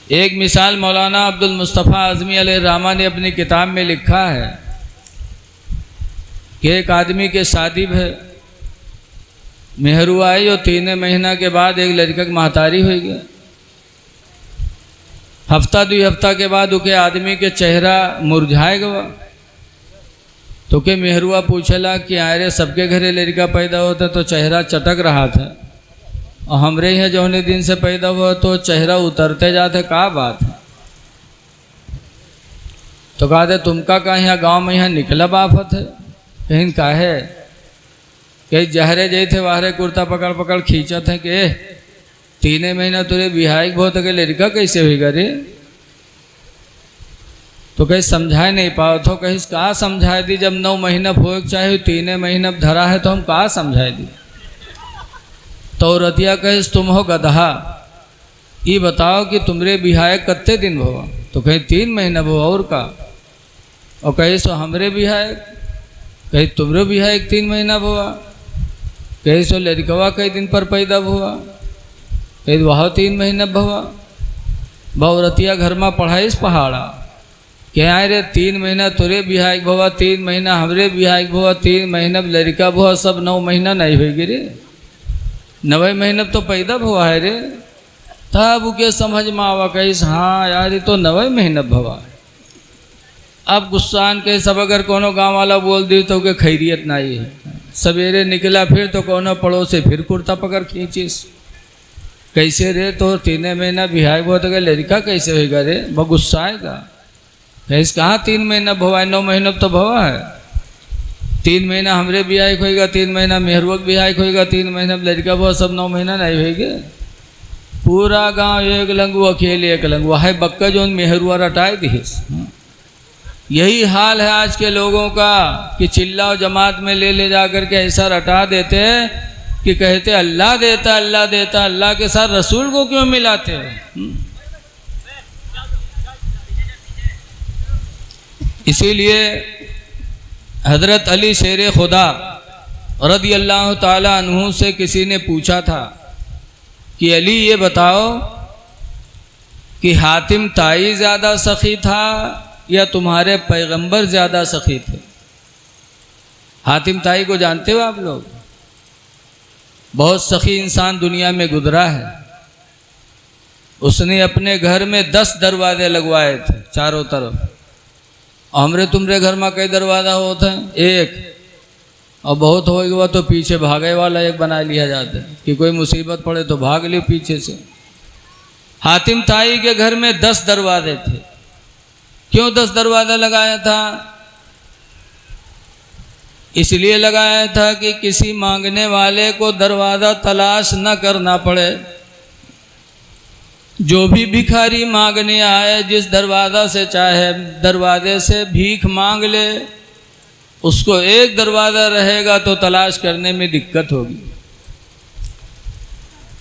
एक मिसाल मौलाना अब्दुल मुस्तफ़ा आज़मी अलैहिर्रहमा ने अपनी किताब में लिखा है कि एक आदमी के शादी है, मेहरू आई और 3 महीना के बाद एक लड़का की महतारी हो गया। हफ्ता 2 हफ्ता के बाद उके आदमी के चेहरा मुरझाए गवा। तो के मेहरुआ पूछला कि आयरे सबके घरे लड़का पैदा होता तो चेहरा चटक रहा था, और हमरे यहाँ जौने दिन से पैदा हुआ तो चेहरा उतरते जाते, का बात है? तो कहा थे तुमका का यहाँ गाँव में यहाँ निकला बाफत है, कहीं का है कहीं जहरे जई थे वाहरे कुर्ता पकड़ पकड़ खींचत है कि 3 महीना तुरे बिहाइक बहुत के लड़का कैसे होगा रे? तो कहीं समझाए नहीं पाओ तो कहीं कहाँ समझाए दी, जब 9 महीना हो चाहे 3 महीना धरा है तो हम कहाँ समझाए दी। तो रतिया कहिस तुम हो गधा, ये बताओ कि तुमरे बिहाय कत्ते दिन भवा? तो कहीं 3 महीना भो और का? और कही सो हमरे बिहाय, कहीं तुमरे बिहाय 3 महीना भवा, कही सो लड़कवा कई दिन पर पैदा हुआ, कहीं वह 3 महीना भवा। बहुरतिया घर में पढ़ाईस पहाड़ा क्या रे 3 महीना तुरे बिहाय भवा, 3 महीना हमरे बिहाय भवा, 3 महीना लड़का भवा, सब 9 महीना नहीं होगी रे, 9वें महीने तो पैदा हुआ है रे। तब के समझ में आवा कहीस हाँ यार ये तो 9वें महीने भवा है। अब गुस्सान के सब अगर कोनो गांव वाला बोल दी तो के खैरियत नहीं है। सवेरे निकला फिर तो कोनो पड़ोसे फिर कुर्ता पकड़ खींचिस, कैसे रे तो 3 महीना बिहाय हुआ तो लड़का कैसे होगा रे? वो गुस्सा आएगा कहीस कहाँ 3 महीना भवा है, 9 महीने तो भवा है। 3 महीना हमरे बिहाय होगा, 3 महीना मेहरुआ बिहाय होगा, 3 महीना लड़का बहुत, सब 9 महीना नहीं होगे। पूरा गांव एक लंगू अकेले एक लंगू है बक्का जो मेहरुआ रटाए दिस। यही हाल है आज के लोगों का कि चिल्ला और जमात में ले जा कर के ऐसा रटा देते कि कहते अल्लाह देता अल्लाह देता, अल्लाह के साथ रसूल को क्यों मिलाते हो? इसीलिए हज़रत अली शेर खुदा रज़ी अल्लाह ताला अन्हु से किसी ने पूछा था कि अली ये बताओ कि हातिम ताई ज़्यादा सखी था या तुम्हारे पैगंबर ज़्यादा सखी थे? हातिम ताई को जानते हो आप लोग? बहुत सखी इंसान दुनिया में गुजरा है। उसने अपने घर में 10 दरवाजे लगवाए थे चारों तरफ। हमरे तुमरे घर में कई दरवाज़ा होते हैं? एक, और बहुत हो गया तो पीछे भागे वाला एक बना लिया जाता है कि कोई मुसीबत पड़े तो भाग ले पीछे से। हातिम ताई के घर में 10 दरवाजे थे। क्यों 10 दरवाज़ा लगाया था? इसलिए लगाया था कि किसी मांगने वाले को दरवाज़ा तलाश न करना पड़े। जो भी भिखारी मांगने आए जिस दरवाज़ा से चाहे दरवाजे से भीख मांग ले, उसको एक दरवाज़ा रहेगा तो तलाश करने में दिक्कत होगी।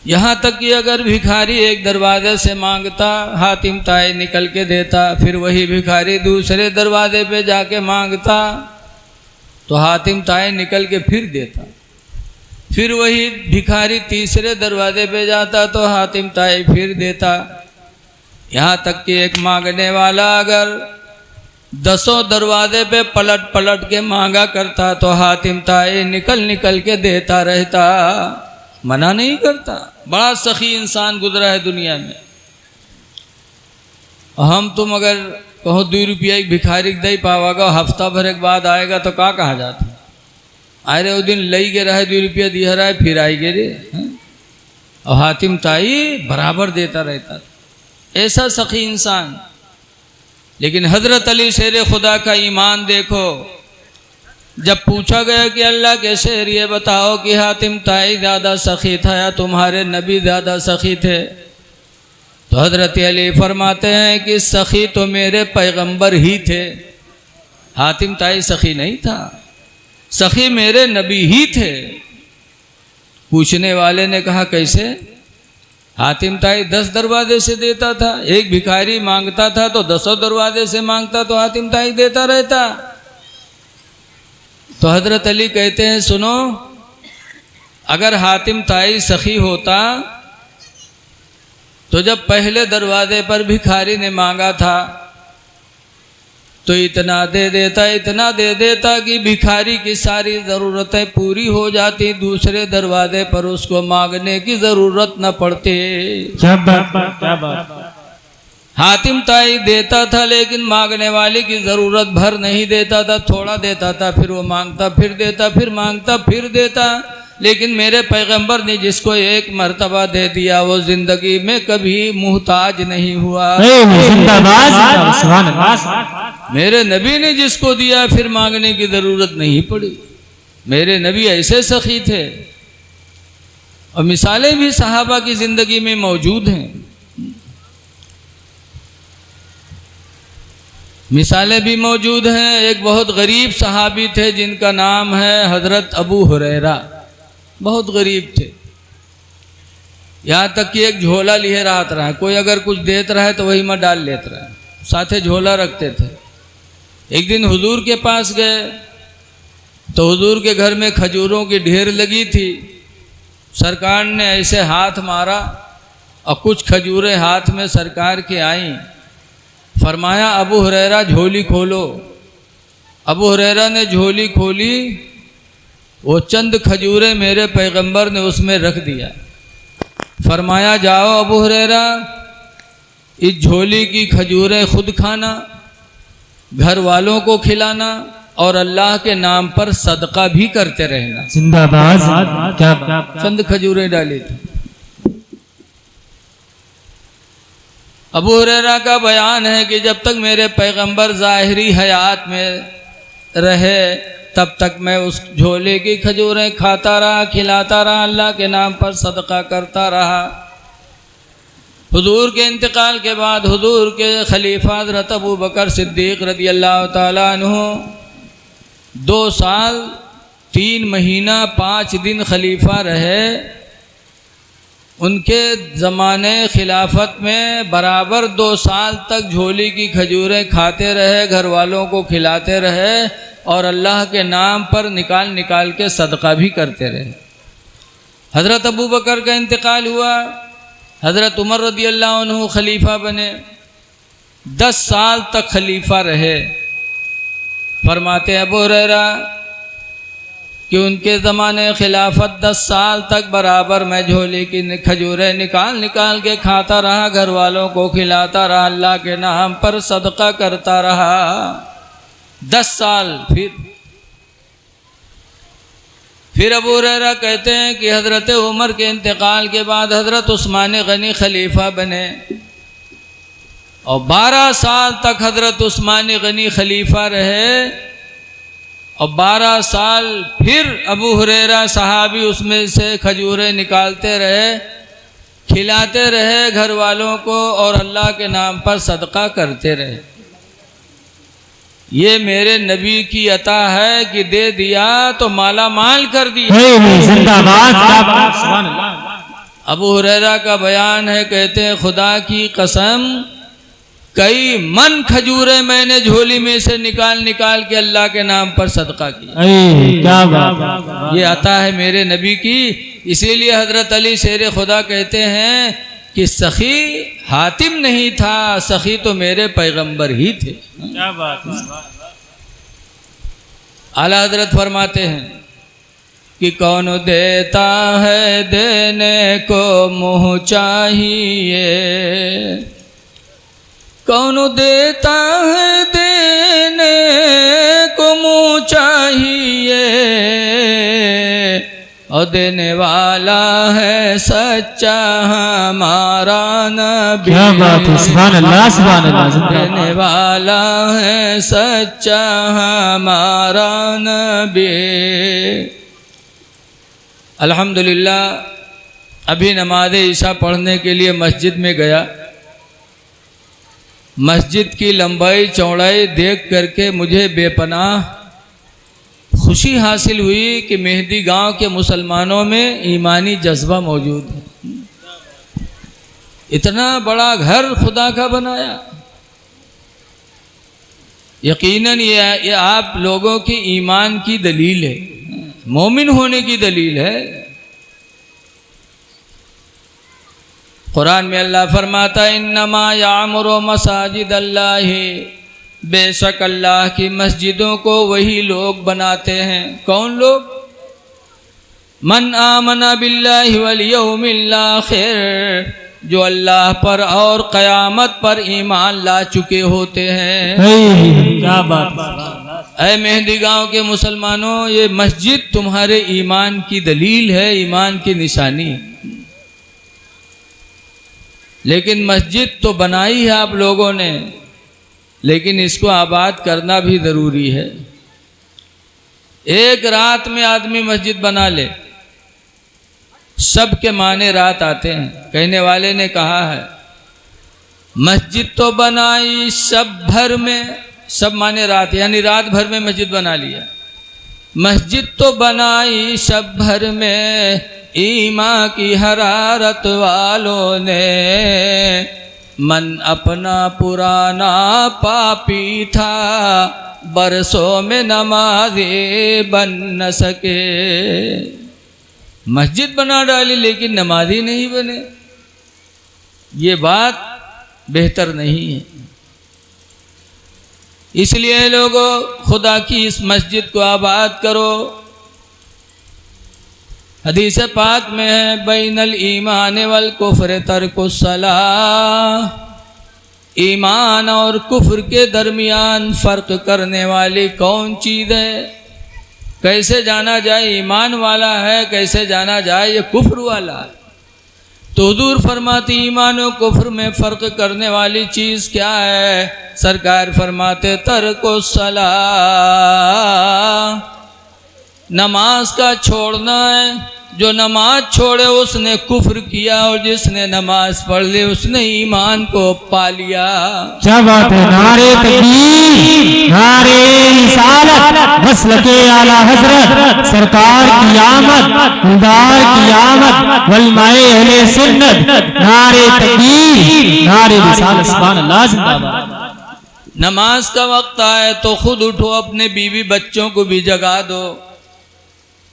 यहाँ तक कि अगर भिखारी एक दरवाजे से मांगता, हातिम ताई निकल के देता, फिर वही भिखारी दूसरे दरवाजे पे जाके मांगता तो हातिम ताई निकल के फिर देता, फिर वही भिखारी तीसरे दरवाजे पे जाता तो हातिम ताई फिर देता। यहाँ तक कि एक मांगने वाला अगर 10 दरवाजे पे पलट पलट के मांगा करता तो हातिम ताई निकल निकल के देता रहता, मना नहीं करता। बड़ा सखी इंसान गुजरा है दुनिया में। हम तुम अगर कहो 2 रुपया एक भिखारी दे पावागा, हफ्ता भर के बाद आएगा तो का कहा जाता? अरे वो दिन लई के रहे 2 रुपया दिया रहा है फिर आई गे रे। और हातिम ताई बराबर देता रहता, ऐसा सखी इंसान। लेकिन हज़रत अली शेर खुदा का ईमान देखो, जब पूछा गया कि अल्लाह के शेर ये बताओ कि हातिम ताई ज़्यादा सखी था या तुम्हारे नबी ज़्यादा सखी थे? तो हज़रत अली फरमाते हैं कि सखी तो मेरे पैगंबर ही थे, हातिम ताई सखी नहीं था, सखी मेरे नबी ही थे। पूछने वाले ने कहा कैसे? हातिम ताई 10 दरवाजे से देता था, एक भिखारी मांगता था तो 10 दरवाजे से मांगता तो हातिम ताई देता रहता। तो हज़रत अली कहते हैं सुनो, अगर हातिम ताई सखी होता तो जब पहले दरवाजे पर भिखारी ने मांगा था तो इतना दे देता कि भिखारी की सारी ज़रूरतें पूरी हो जाती, दूसरे दरवाजे पर उसको मांगने की ज़रूरत न पड़ती। क्या बात। हातिम ताई देता था लेकिन मांगने वाले की ज़रूरत भर नहीं देता था, थोड़ा देता था, फिर वो मांगता फिर देता, फिर मांगता फिर देता। लेकिन मेरे पैगंबर ने जिसको एक मर्तबा दे दिया वो ज़िंदगी में कभी मुहताज नहीं हुआ। मेरे नबी ने जिसको दिया फिर मांगने की ज़रूरत नहीं पड़ी। मेरे नबी ऐसे सखी थे और मिसालें भी सहाबा की ज़िंदगी में मौजूद हैं। मिसालें भी मौजूद हैं। एक बहुत गरीब सहाबी थे जिनका नाम है हज़रत अबू हुरैरा। बहुत गरीब थे, यहाँ तक कि एक झोला लिए रहत रहा, कोई अगर कुछ देता रहा तो वही में डाल लेता रहा, साथे झोला रखते थे। एक दिन हुजूर के पास गए तो हुजूर के घर में खजूरों की ढेर लगी थी। सरकार ने ऐसे हाथ मारा और कुछ खजूरें हाथ में सरकार के आईं। फरमाया अबू हुरैरा झोली खोलो। अबू हुरैरा ने झोली खोली, वो चंद खजूरें मेरे पैगंबर ने उसमें रख दिया। फरमाया जाओ अबू हुरैरा, इस झोली की खजूरें खुद खाना, घर वालों को खिलाना और अल्लाह के नाम पर सदका भी करते रहना। जिंदाबाद। क्या चंद खजूरें डाली थी। अबू हुरैरा का बयान है कि जब तक मेरे पैगंबर ज़ाहिरी हयात में रहे तब तक मैं उस झोले की खजूरें खाता रहा, खिलाता रहा, अल्लाह के नाम पर सदका करता रहा। हुजूर के इंतकाल के बाद हुजूर के खलीफा हज़रत अबू बकर सिद्दीक़ रज़ी अल्लाह ताला अन्हु 2 साल 3 महीना 5 दिन खलीफा रहे। उनके ज़माने खिलाफत में बराबर 2 साल तक झोली की खजूरें खाते रहे, घर वालों को खिलाते रहे और अल्लाह के नाम पर निकाल निकाल के सदका भी करते रहे। हज़रत अबू बकर का इंतकाल हुआ, हज़रत उमर रज़ी अल्लाह अन्हु खलीफा बने। 10 साल तक खलीफा रहे। फरमाते अबू हुरैरा कि उनके ज़माने खिलाफत 10 साल तक बराबर मैं झोली की खजूरें निकाल निकाल के खाता रहा, घर वालों को खिलाता रहा, अल्लाह के नाम पर सदका करता रहा। 10 साल। फिर अबू हुरैरा कहते हैं कि हज़रत उमर के इंतकाल के बाद हज़रत उस्मान गनी खलीफा बने और 12 साल तक हज़रत उस्मान गनी खलीफा रहे और 12 साल फिर अबू हुरैरा सहाबी उसमें से खजूरें निकालते रहे, खिलाते रहे घर वालों को और अल्लाह के नाम पर सदका करते रहे। ये मेरे नबी की अता है कि दे दिया तो माला माल कर दिया। अबू हुरैरा का बयान है, कहते हैं खुदा की कसम कई मन खजूरें मैंने झोली में से निकाल निकाल के अल्लाह के नाम पर सदका किया। क्या बात। ये अता है मेरे नबी की। इसीलिए हजरत अली शेर खुदा कहते हैं कि सखी हातिम नहीं था, सखी तो मेरे पैगंबर ही थे। क्या बात। आला हजरत फरमाते हैं कि कौन देता है देने को मुँह चाहिए, कौन देता है देने को मुँह चाहिए, और देने वाला है सच्चा हमारा नबी। क्या बात है, सुभान अल्लाह सुभान अल्लाह। देने वाला है सच्चा हमारा नबी। अल्हम्दुलिल्लाह अभी नमाज ईशा पढ़ने के लिए मस्जिद में गया। मस्जिद की लंबाई चौड़ाई देख करके मुझे बेपनाह खुशी हासिल हुई कि मेहदी गांव के मुसलमानों में ईमानी जज्बा मौजूद है। इतना बड़ा घर खुदा का बनाया। यकीनन ये आप लोगों की ईमान की दलील है, मोमिन होने की दलील है। कुरान में अल्लाह फरमाता है इन्नमा यामुरु मसाजिद अल्लाह, बेशक अल्लाह की मस्जिदों को वही लोग बनाते हैं। कौन लोग? मन आमना बिल्लाहि वल यौमिल आखिर, जो अल्लाह पर और क़यामत पर ईमान ला चुके होते हैं। क्या बात। ऐ मेहंदी गांव के मुसलमानों, ये मस्जिद तुम्हारे ईमान की दलील है, ईमान की निशानी। लेकिन मस्जिद तो बनाई है आप लोगों ने, लेकिन इसको आबाद करना भी ज़रूरी है। एक रात में आदमी मस्जिद बना ले, सब के माने रात आते हैं। कहने वाले ने कहा है मस्जिद तो बनाई सब भर में, सब माने रात, यानी रात भर में मस्जिद बना लिया। मस्जिद तो बनाई सब भर में, ईमान की हरारत वालों ने, मन अपना पुराना पापी था, बरसों में नमाज़े बन न सके। मस्जिद बना डाली लेकिन नमाज़ी नहीं बने, ये बात बेहतर नहीं है। इसलिए लोगों, खुदा की इस मस्जिद को आबाद करो। हदीस पाक में है बैनल ईमान वल कुफ्र तर्कुस सलाह, ईमान और कुफ्र के दरमियान फ़र्क करने वाली कौन चीज़ है? कैसे जाना जाए ईमान वाला है, कैसे जाना जाए ये कुफ्र वाला है? तो हुजूर फरमाती ईमान और कुफ्र में फ़र्क करने वाली चीज़ क्या है? सरकार फरमाते तर्कुस सलाह, नमाज का छोड़ना है। जो नमाज छोड़े उसने कुफ्र किया, और जिसने नमाज पढ़ ली उसने ईमान को पा लिया। क्या बात है। नारे तकबीर, नारे रिसालत, मसलके आला हजरत, सरकार की आमद, गुलदार की आमद, उलमाए अहले सुन्नत, नारे तकबीर, नारे रिसालत, सुभान अल्लाह, जिंदाबाद। नमाज का वक्त आए तो खुद उठो, अपने बीवी बच्चों को भी जगा दो,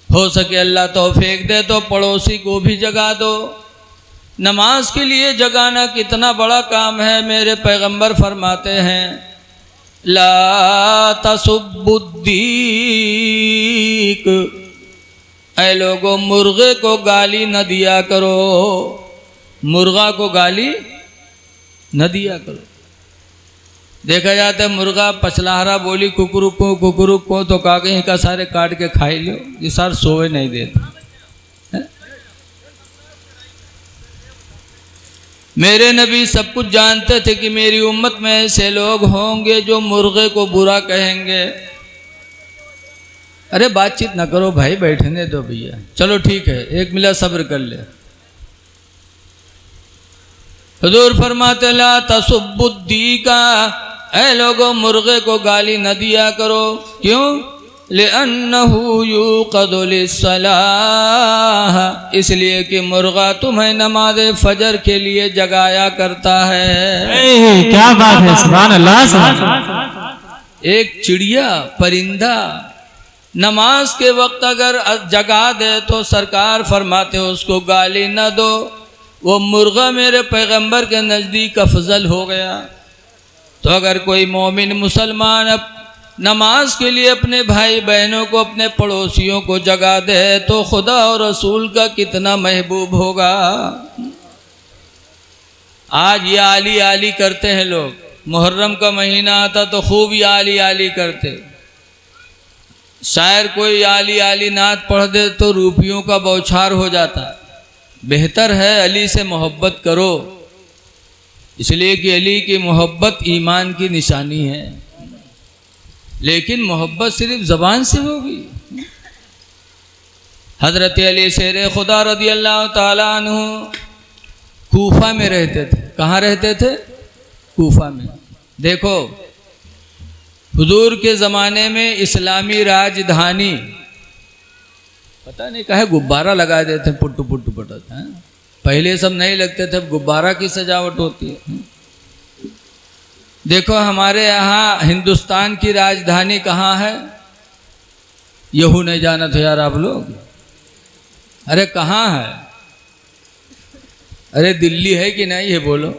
हो सके अल्लाह तौफीक दे तो पड़ोसी को भी जगा दो। नमाज के लिए जगाना कितना बड़ा काम है। मेरे पैगंबर फरमाते हैं ला तसुब्बुद्दीक, ऐ लोगों मुर्गे को गाली न दिया करो, मुर्गा को गाली न दिया करो। देखा जाता है मुर्गा पछलाहरा बोली कुकुरुक को तो कागज का सारे काट के खाई लो, ये सार सोए नहीं देते। मेरे नबी सब कुछ जानते थे कि मेरी उम्मत में ऐसे लोग होंगे जो मुर्गे को बुरा कहेंगे। अरे बातचीत ना करो भाई, बैठने दो भैया, चलो ठीक है, एक मिला सब्र कर ले। हुजूर फरमाते ला तसुब्बुद्दीका, ऐ लोगों मुर्गे को गाली न दिया करो। क्यों? लिअन्नहु यूक़दु लिस्सलाह, इसलिए कि मुर्गा तुम्हें नमाज फजर के लिए जगाया करता है। क्या बात है, सुभान अल्लाह। एक चिड़िया परिंदा नमाज के वक्त अगर जगा दे तो सरकार फरमाते हो उसको गाली न दो। वो मुर्गा मेरे पैगंबर के नज़दीक अफजल हो गया। तो अगर कोई मोमिन मुसलमान अब नमाज के लिए अपने भाई बहनों को, अपने पड़ोसियों को जगा दे तो खुदा और रसूल का कितना महबूब होगा। आज ये आली आली करते हैं लोग, मुहर्रम का महीना आता तो खूब ये आली आली करते। शायर कोई आली आली नात पढ़ दे तो रूपियों का बौछार हो जाता। बेहतर है अली से मोहब्बत करो, इसलिए कि अली की मोहब्बत ईमान की निशानी है। लेकिन मोहब्बत सिर्फ ज़बान से होगी। हज़रत अली शेर खुदा रज़ी अल्लाह ताला अन्हु कूफा में रहते थे। कहाँ रहते थे? कूफा में। देखो हुजूर के ज़माने में इस्लामी राजधानी, पता नहीं कहे गुब्बारा लगा देते हैं, पुट्टू पुट्टू पटाते हैं। पहले सब नहीं लगते थे, अब गुब्बारा की सजावट होती है। देखो हमारे यहाँ हिंदुस्तान की राजधानी कहाँ है? यहू नहीं जाना था यार आप लोग। अरे कहाँ है? अरे दिल्ली है कि नहीं है बोलो?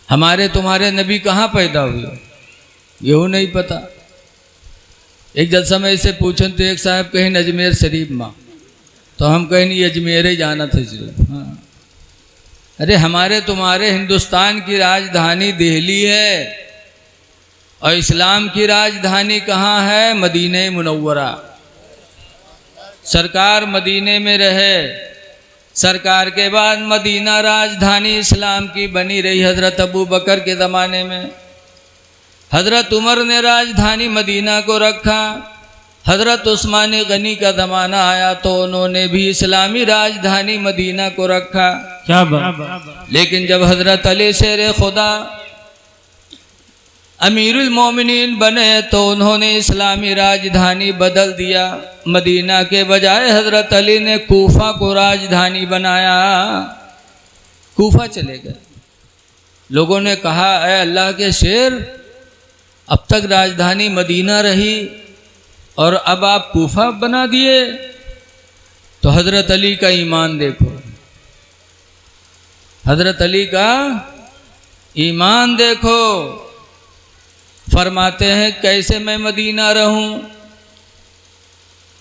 हमारे तुम्हारे नबी कहाँ पैदा हुए यू नहीं पता। एक जलसा में इसे पूछन तो एक साहब कहीं अजमेर शरीफ माँ, तो हम कहीं नहीं अजमेर ही जाना था सिर्फ। हाँ, अरे हमारे तुम्हारे हिंदुस्तान की राजधानी दिल्ली है और इस्लाम की राजधानी कहाँ है? मदीने मुनव्वरा। सरकार मदीने में रहे, सरकार के बाद मदीना राजधानी इस्लाम की बनी रही। हज़रत अबू बकर के ज़माने में हज़रत उमर ने राजधानी मदीना को रखा। हज़रत उस्मान गनी का ज़माना आया तो उन्होंने भी इस्लामी राजधानी मदीना को रखा। क्या बात। लेकिन जब हज़रत अली शेर खुदा अमीरुल मोमिनीन बने तो उन्होंने इस्लामी राजधानी बदल दिया। मदीना के बजाय हज़रत अली ने कूफा को राजधानी बनाया। कूफा चले गए। लोगों ने कहा, ऐ अल्लाह के शेर, अब तक राजधानी मदीना रही और अब आप कूफा बना दिए। तो हज़रत अली का ईमान देखो, हज़रत अली का ईमान देखो। फरमाते हैं कैसे मैं मदीना रहूं।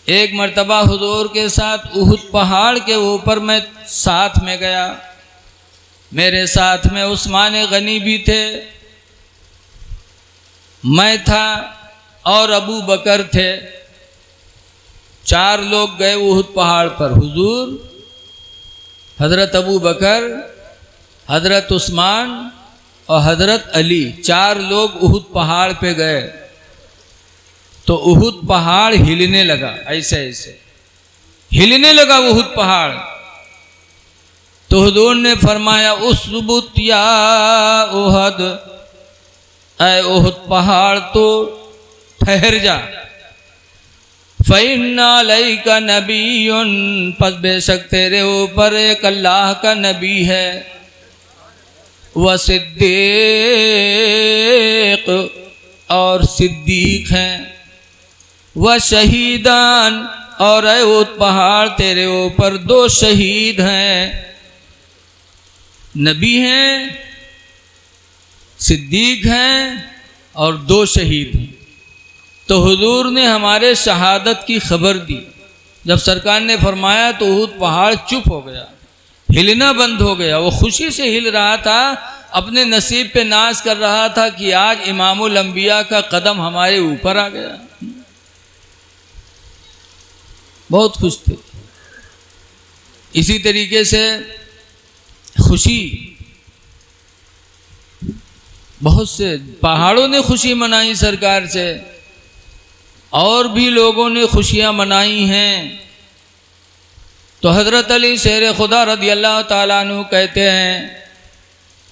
एक मर्तबा हुजूर के साथ उहुद पहाड़ के ऊपर मैं साथ में गया। मेरे साथ में उस्मान गनी भी थे, मैं था और अबू बकर थे। 4 लोग गए उहुद पहाड़ पर। हुजूर, हज़रत अबू बकर, हज़रत उस्मान और हज़रत अली, 4 लोग उहुद पहाड़ पे गए। तो उहुद पहाड़ हिलने लगा, ऐसे ऐसे हिलने लगा उहुद पहाड़। तो हुजूर ने फरमाया, उसबुत या उहद, ऐ उहुद पहाड़ तो ठहर जा। फ़इन्ना अलैका नबियुन, पस बेशक तेरे ऊपर एक अल्लाह का नबी है। व सिद्दीक, और सिद्दीक हैं। व शहीदान, और ऐ उहुद पहाड़ तेरे ऊपर 2 शहीद हैं। नबी हैं, सिद्दीक हैं और 2 शहीद हैं। तो हुजूर ने हमारे शहादत की खबर दी। जब सरकार ने फरमाया तो उहुद पहाड़ चुप हो गया, हिलना बंद हो गया। वो खुशी से हिल रहा था, अपने नसीब पे नाज कर रहा था कि आज इमामुल अंबिया का कदम हमारे ऊपर आ गया। बहुत खुश थे। इसी तरीके से खुशी, बहुत से पहाड़ों ने खुशी मनाई सरकार से, और भी लोगों ने खुशियां मनाई हैं। तो हज़रत अली शेर खुदा रज़ी अल्लाह ताला अन्हु कहते हैं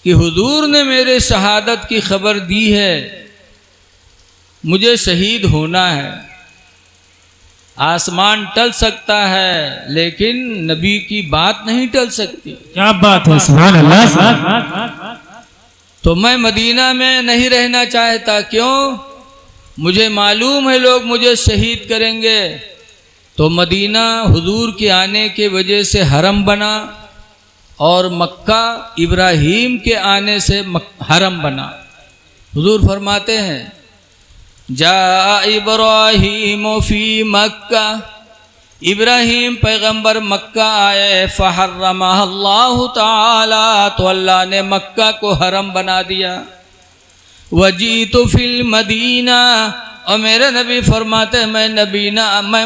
कि हुजूर ने मेरे शहादत की खबर दी है, मुझे शहीद होना है। आसमान टल सकता है लेकिन नबी की बात नहीं टल सकती। क्या बात है, सुभान अल्लाह। तो मैं मदीना में नहीं रहना चाहता। क्यों? मुझे मालूम है लोग मुझे शहीद करेंगे। तो मदीना हुजूर के आने के वजह से हरम बना और मक्का इब्राहीम के आने से हरम बना। हुजूर फरमाते हैं, जा इब्राहीम फी मक्का, इब्राहीम पैगंबर मक्का आए, फहर्रमहल्लाहु ताला, तो अल्लाह ने मक्का को हरम बना दिया। वजीतु फिल मदीना, और मेरे नबी फरमाते मैं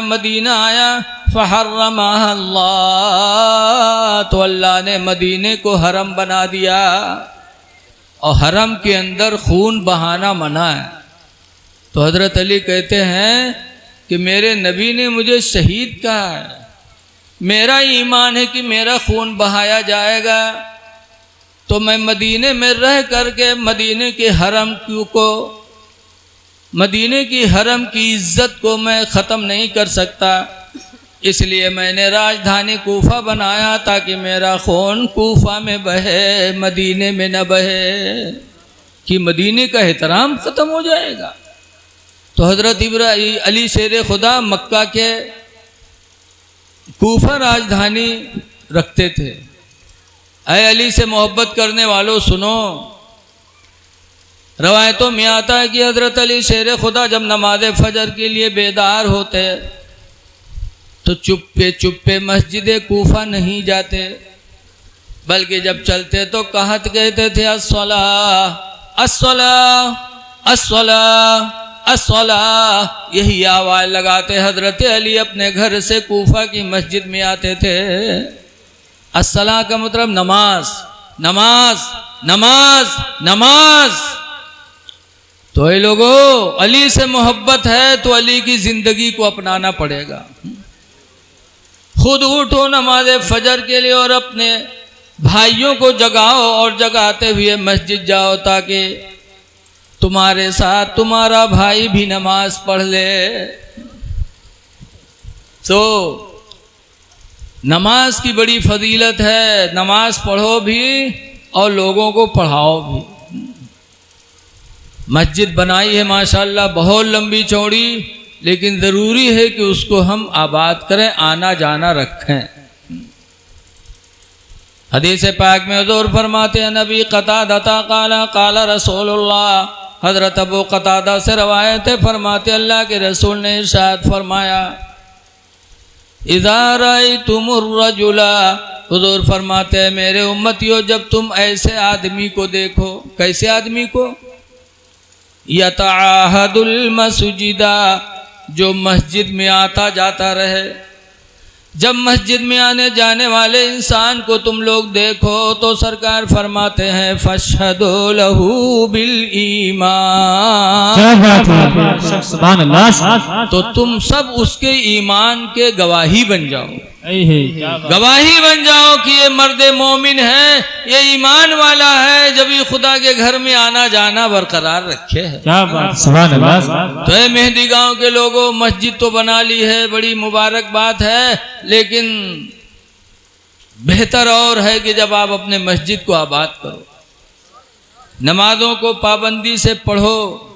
मदीना आया, फहर्रमहल्लाह, तो अल्लाह ने मदीने को हरम बना दिया। और हरम के अंदर खून बहाना मना है। तो हज़रत अली कहते हैं कि मेरे नबी ने मुझे शहीद कहा है। मेरा ईमान है कि मेरा खून बहाया जाएगा, तो मैं मदीने में रह करके मदीने के हरम को, मदीने की हरम की इज़्ज़त को मैं ख़त्म नहीं कर सकता। इसलिए मैंने राजधानी कूफा बनाया ताकि मेरा खून कूफा में बहे, मदीने में न बहे, कि मदीने का एहतराम ख़त्म हो जाएगा। तो हज़रत इब्राहीम अली शेर खुदा मक्का के कूफा राजधानी रखते थे। ऐ अली से मोहब्बत करने वालों सुनो, रवायतों में आता है कि हजरत अली शेर खुदा जब नमाज फजर के लिए बेदार होते तो चुप्पे चुप्पे मस्जिद कूफा नहीं जाते, बल्कि जब चलते तो कहत कहते थे अस्सला अस्सला अस्सला अस्सला, यही आवाज़ लगाते हजरत अली अपने घर से कूफा की मस्जिद में आते थे। अस्सला का मतलब नमाज नमाज नमाज नमाज। तो ये लोगों, अली से मोहब्बत है तो अली की ज़िंदगी को अपनाना पड़ेगा। खुद उठो नमाज फजर के लिए और अपने भाइयों को जगाओ और जगाते हुए मस्जिद जाओ, ताकि तुम्हारे साथ तुम्हारा भाई भी नमाज पढ़ ले। तो नमाज की बड़ी फजीलत है, नमाज पढ़ो भी और लोगों को पढ़ाओ भी। मस्जिद बनाई है माशाल्लाह बहुत लंबी चौड़ी, लेकिन ज़रूरी है कि उसको हम आबाद करें, आना जाना रखें। हदीस पाक में हुज़ूर फरमाते हैं, नबी क़तादा काला काला रसूलुल्लाह, हज़रत अबू क़तादा से रवायत है, फरमाते अल्लाह के रसूल ने इरशाद फरमाया, इज़ा रअयतुमुर रजुला, हुज़ूर फरमाते हैं मेरे उम्मतियों जब तुम ऐसे आदमी को देखो, कैसे आदमी को, यतआहदुल मस्जिदा, जो मस्जिद में आता जाता रहे। जब मस्जिद में आने जाने वाले इंसान को तुम लोग देखो तो सरकार फरमाते हैं फशहदु लहू बिल ईमान, क्या बात है, सुभान अल्लाह। तो तुम सब उसके ईमान के गवाही बन जाओ, क्या गवाही बन जाओ कि ये मर्द मोमिन है, ये ईमान वाला है, जब ये खुदा के घर में आना जाना बरकरार रखे है। बात, सुभान अल्लाह। तो ये मेहंदी गांव के लोगों, मस्जिद तो बना ली है, बड़ी मुबारक बात है, लेकिन बेहतर और है कि जब आप अपने मस्जिद को आबाद करो, नमाजों को पाबंदी से पढ़ो,